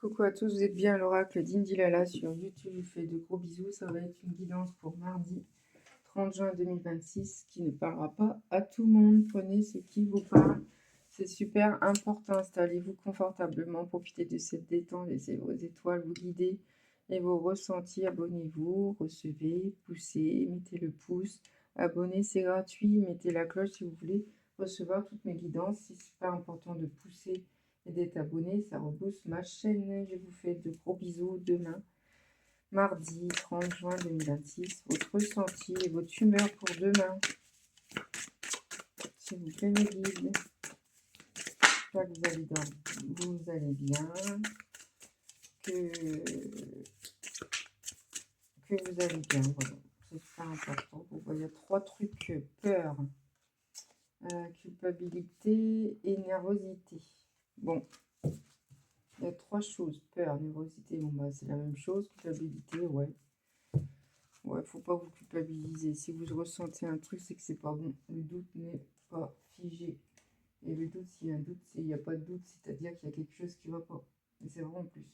Coucou à tous, vous êtes bien à l'oracle d'Indilala sur YouTube. Je vous fais de gros bisous. Ça va être une guidance pour mardi 30 juin 2026 qui ne parlera pas à tout le monde. Prenez ce qui vous parle. C'est super important. Installez-vous confortablement. Profitez de cette détente. Laissez vos étoiles vous guider et vos ressentis. Abonnez-vous, recevez, poussez, mettez le pouce. Abonnez, c'est gratuit. Mettez la cloche si vous voulez recevoir toutes mes guidances. C'est super important de pousser et d'être abonné, ça rebooste ma chaîne. Je vous fais de gros bisous demain, mardi 30 juin 2026. Votre ressenti et votre humeur pour demain, s'il vous plaît mes guides. J'espère que vous allez bien, que vous allez bien, voilà. C'est super important. Vous voyez 3 trucs, peur, culpabilité et nervosité. Bon. Il y a 3 choses. Peur, nervosité, bon bah c'est la même chose. Culpabilité, ouais. Ouais, faut pas vous culpabiliser. Si vous ressentez un truc, c'est que c'est pas bon. Le doute n'est pas figé. Et le doute, s'il y a un doute, il n'y a pas de doute, c'est-à-dire qu'il y a quelque chose qui va pas. Et c'est vrai en plus.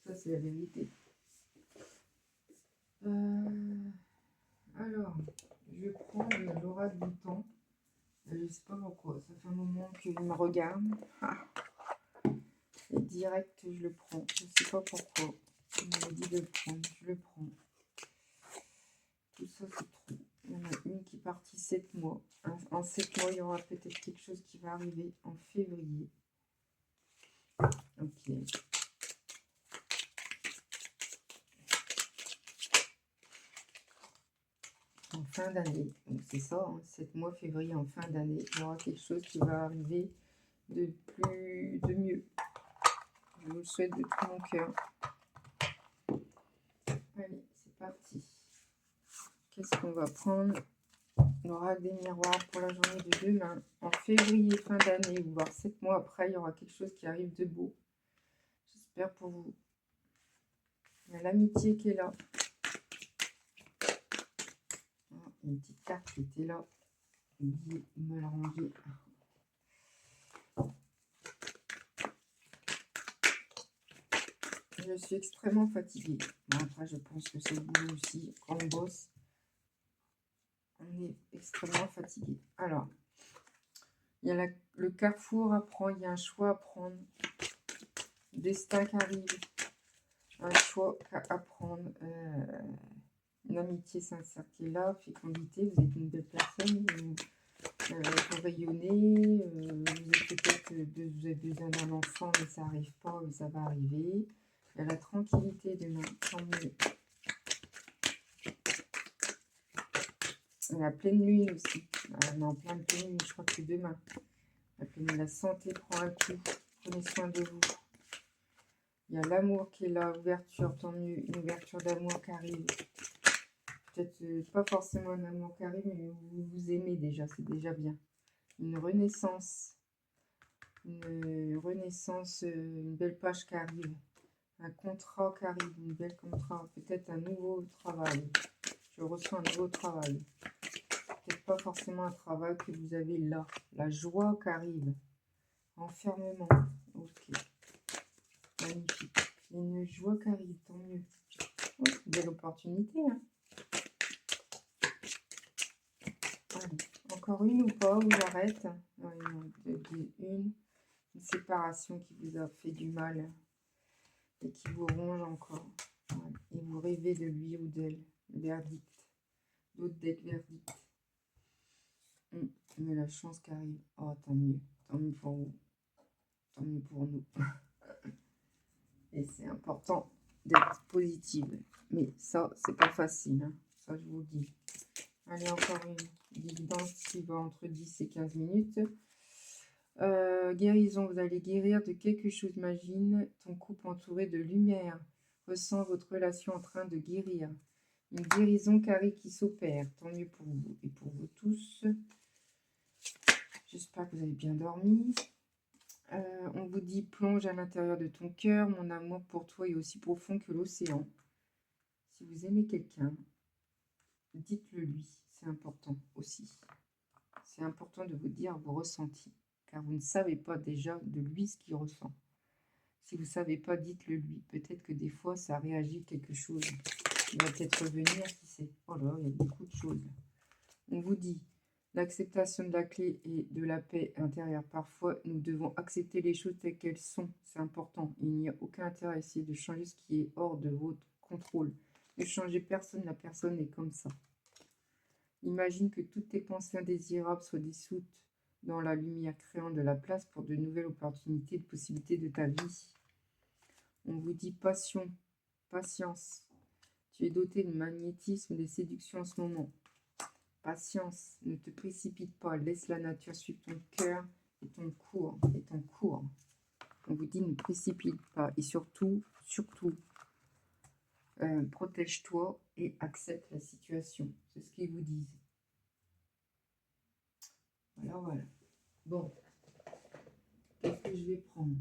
Ça, c'est la vérité. Alors, je prends l'oracle du temps. Je sais pas pourquoi. Ça fait un moment qu'il me regarde. Ah. Et direct, je le prends. Je sais pas pourquoi. Il m'a dit de le prendre. Je le prends. Tout ça, c'est trop. Il y en a une qui est partie 7 mois. En 7 mois, il y aura peut-être quelque chose qui va arriver en février. Ok. En fin d'année. Donc c'est ça, hein, 7 mois, février, en fin d'année. Il y aura quelque chose qui va arriver de mieux. Je vous le souhaite de tout mon cœur. Allez, c'est parti. Qu'est-ce qu'on va prendre? L'oracle des miroirs pour la journée de demain. En février, fin d'année, ou voire 7 mois après, il y aura quelque chose qui arrive de beau. J'espère pour vous. Il y a l'amitié qui est là. Une petite carte qui était là. Mal rangée. Je suis extrêmement fatiguée. Bon, après, je pense que c'est le boulot aussi. Quand on bosse, on est extrêmement fatigué. Alors, il y a le carrefour à prendre. Il y a un choix à prendre. Destin qui arrive. Un choix à prendre. Une amitié sincère qui est là. Fécondité. Vous êtes une belle personne. Vous rayonnez. Vous avez besoin d'un enfant, mais ça n'arrive pas. Mais ça va arriver. Il y a la tranquillité demain. Tant mieux. La pleine lune aussi. On est en pleine lune, je crois que c'est demain. La santé prend un coup. Prenez soin de vous. Il y a l'amour qui est là, ouverture, tant mieux. Une ouverture d'amour qui arrive. Peut-être pas forcément un amour qui arrive, mais vous vous aimez déjà, c'est déjà bien. Une renaissance. Une renaissance, une belle page qui arrive. Un contrat qui arrive, une belle contrat. Peut-être un nouveau travail. Je ressens un nouveau travail. Peut-être pas forcément un travail que vous avez là. La joie qui arrive. Enfermement. Ok. Magnifique. Une joie qui arrive, tant mieux. Oh, c'est une belle opportunité. Hein. Allez. Encore une ou pas, ou j'arrête. Une séparation qui vous a fait du mal et qui vous ronge encore. Ouais. Et vous rêvez de lui ou d'elle. Verdict. D'autres dettes verdict. Mais la chance qui arrive. Oh, tant mieux. Tant mieux pour vous. Tant mieux pour nous. Et c'est important d'être positive. Mais ça, c'est pas facile. Hein. Ça, je vous le dis. Allez, encore une guidance qui va entre 10 et 15 minutes. Guérison, vous allez guérir de quelque chose. Imagine ton couple entouré de lumière. Ressens votre relation en train de guérir. Une guérison carrée qui s'opère. Tant mieux pour vous et pour vous tous. J'espère que vous avez bien dormi. On vous dit plonge à l'intérieur de ton cœur. Mon amour pour toi est aussi profond que l'océan. Si vous aimez quelqu'un, dites-le lui. C'est important aussi. C'est important de vous dire vos ressentis. Car vous ne savez pas déjà de lui ce qu'il ressent. Si vous ne savez pas, dites-le lui. Peut-être que des fois, ça réagit quelque chose. Il va peut-être revenir, qui sait. Oh là, il y a beaucoup de choses. On vous dit l'acceptation de la clé et de la paix intérieure. Parfois, nous devons accepter les choses telles qu'elles sont. C'est important. Il n'y a aucun intérêt à essayer de changer ce qui est hors de votre contrôle. Ne changez personne, la personne est comme ça. Imagine que toutes tes pensées indésirables soient dissoutes dans la lumière, créant de la place pour de nouvelles opportunités, de possibilités de ta vie. On vous dit passion, patience. Tu es doté de magnétisme, des séductions en ce moment. Patience, ne te précipite pas, laisse la nature suivre ton cœur et ton cours. On vous dit ne précipite pas et surtout, protège-toi et accepte la situation. C'est ce qu'ils vous disent. Voilà. Bon, qu'est-ce que je vais prendre?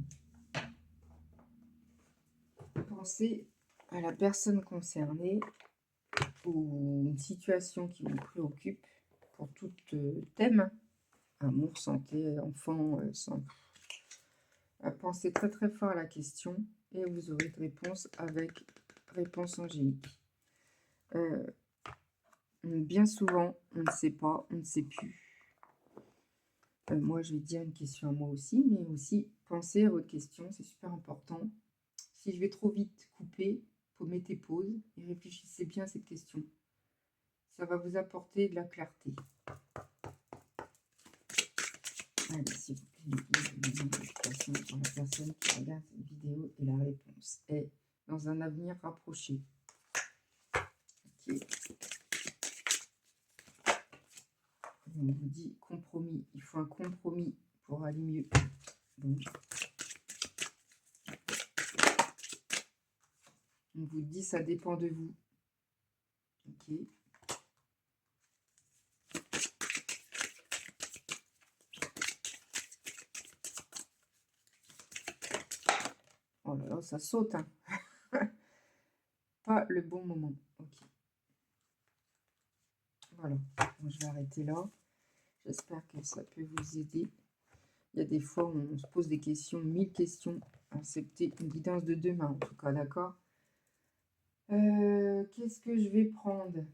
Pensez à la personne concernée ou une situation qui vous préoccupe pour tout thème, amour, santé, enfant, pensez très très fort à la question et vous aurez de réponse avec réponse angélique. Bien souvent, on ne sait pas, on ne sait plus. Moi, je vais dire une question à moi aussi, mais aussi pensez à votre question, c'est super important. Si je vais trop vite couper, mettez pause et réfléchissez bien à cette question. Ça va vous apporter de la clarté. Allez, s'il vous plaît, une question pour la personne qui regarde cette vidéo et la réponse est dans un avenir rapproché. Ok. On vous dit compromis. Il faut un compromis pour aller mieux. Bon. On vous dit ça dépend de vous. Ok. Oh là là, ça saute. Hein. Pas le bon moment. Ok. Voilà. Bon, je vais arrêter là. J'espère que ça peut vous aider. Il y a des fois où on se pose des questions, 1000 questions. Accepter une guidance de demain, en tout cas, d'accord? Qu'est-ce que je vais prendre?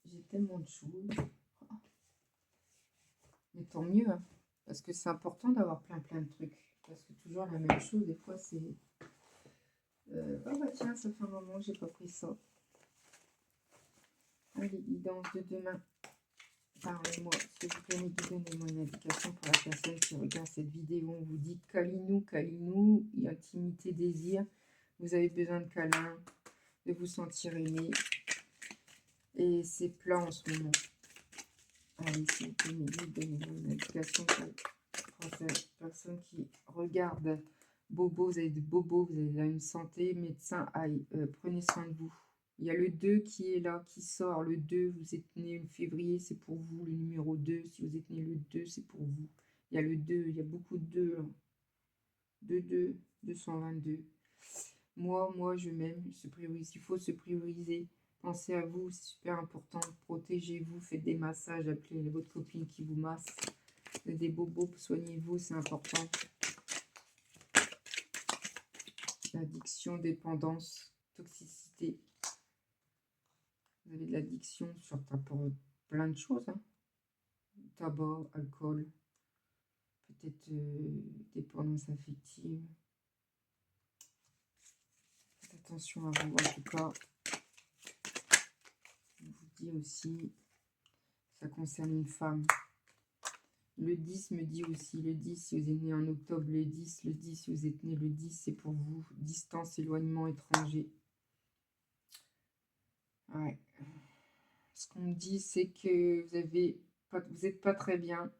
J'ai tellement de choses. Mais tant mieux, hein, parce que c'est important d'avoir plein de trucs. Parce que toujours la même chose, des fois, c'est... Ah bah tiens, ça fait un moment que j'ai pas pris ça. Allez, guidance de demain. Parlez-moi, s'il vous plaît, donnez-moi une indication pour la personne qui regarde cette vidéo. On vous dit câlinou, intimité, désir. Vous avez besoin de câlin, de vous sentir aimé. Et c'est plat en ce moment. Allez, s'il vous plaît, donnez-moi une indication pour cette personne qui regarde Bobo. Vous avez de Bobo, vous avez là une santé, médecin, aïe, prenez soin de vous. Il y a le 2 qui est là, qui sort. Le 2, vous êtes né le février, c'est pour vous. Le numéro 2, si vous êtes né le 2, c'est pour vous. Il y a le 2, il y a beaucoup de 2. Là. 2, 222. Moi, je m'aime. Il faut se prioriser. Pensez à vous, c'est super important. Protégez-vous, faites des massages, appelez votre copine qui vous masse. Faites des bobos, soignez-vous, c'est important. Addiction, dépendance, toxicité. Vous avez de l'addiction sur plein de choses. Hein. Tabac, alcool, peut-être dépendance affective. Faites attention à vous, en tout cas. On vous dit aussi, ça concerne une femme. Le 10 me dit aussi, le 10, si vous êtes né en octobre, le 10, si vous êtes né le 10, c'est pour vous. Distance, éloignement, étranger. Ouais. Ce qu'on me dit, c'est que vous n'êtes pas très bien.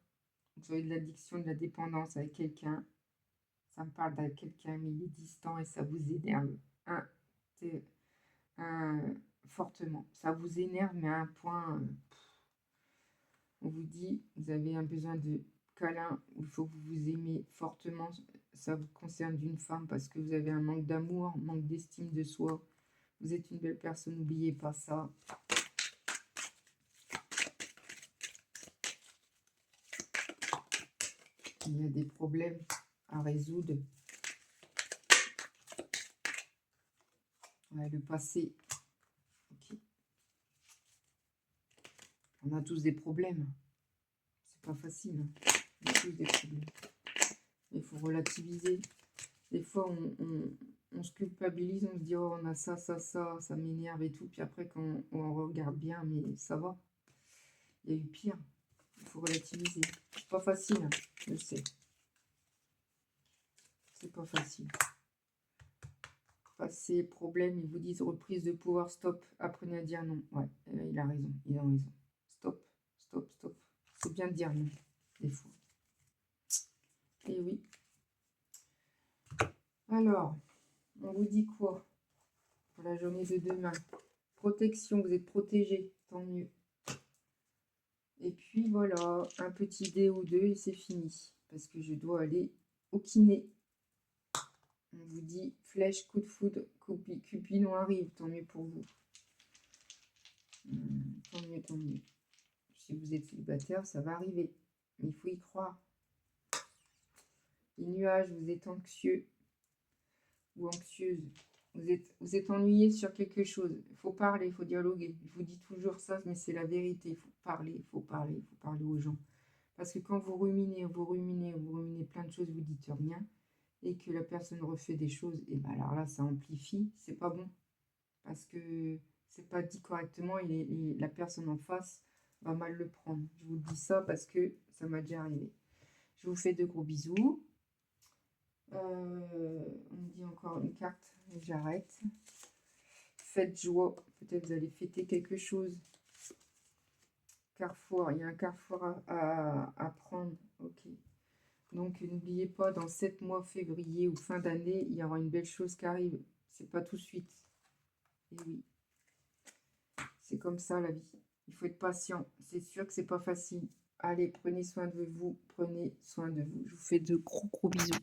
Vous avez de l'addiction, de la dépendance avec quelqu'un. Ça me parle de quelqu'un, mais il est distant et ça vous énerve. Fortement. Ça vous énerve, mais à un point... on vous dit, vous avez un besoin de câlin, il faut que vous vous aimez fortement. Ça vous concerne d'une femme parce que vous avez un manque d'amour, un manque d'estime de soi. Vous êtes une belle personne, n'oubliez pas ça. Il y a des problèmes à résoudre. Ouais, le passé. Ok. On a tous des problèmes. C'est pas facile. Hein. On a tous des problèmes. Il faut relativiser. Des fois, on se culpabilise, on se dit, oh, on a ça, ça m'énerve et tout. Puis après, quand on regarde bien, mais ça va. Il y a eu pire. Il faut relativiser. C'est pas facile, hein, je sais. C'est pas facile. Passé, problème, ils vous disent reprise de pouvoir, stop. Apprenez à dire non. Ouais, il a raison, il a raison. Stop, stop, stop. C'est bien de dire non, des fois. Et oui. Alors, on vous dit quoi pour la journée de demain? Protection, vous êtes protégé, tant mieux. Et puis voilà, un petit dé ou deux et c'est fini. Parce que je dois aller au kiné. On vous dit flèche, coup de foudre, Cupidon arrive, tant mieux pour vous. Tant mieux, tant mieux. Si vous êtes célibataire, ça va arriver. Mais il faut y croire. Les nuages, vous êtes anxieux ou anxieuse. Vous êtes ennuyé sur quelque chose. Il faut parler, il faut dialoguer. Je vous dis toujours ça, mais c'est la vérité. Il faut parler, il faut parler, il faut parler aux gens. Parce que quand vous ruminez plein de choses, vous dites rien, et que la personne refait des choses, et bien alors là, ça amplifie, c'est pas bon. Parce que c'est pas dit correctement, et la personne en face va mal le prendre. Je vous dis ça parce que ça m'a déjà arrivé. Je vous fais de gros bisous. On me dit encore une carte, j'arrête. Faites joie, peut-être vous allez fêter quelque chose. Carrefour, il y a un carrefour à prendre, ok. Donc n'oubliez pas, dans 7 mois, février ou fin d'année, il y aura une belle chose qui arrive. C'est pas tout de suite. Et oui, c'est comme ça la vie. Il faut être patient. C'est sûr que c'est pas facile. Allez, prenez soin de vous. Prenez soin de vous. Je vous fais de gros bisous.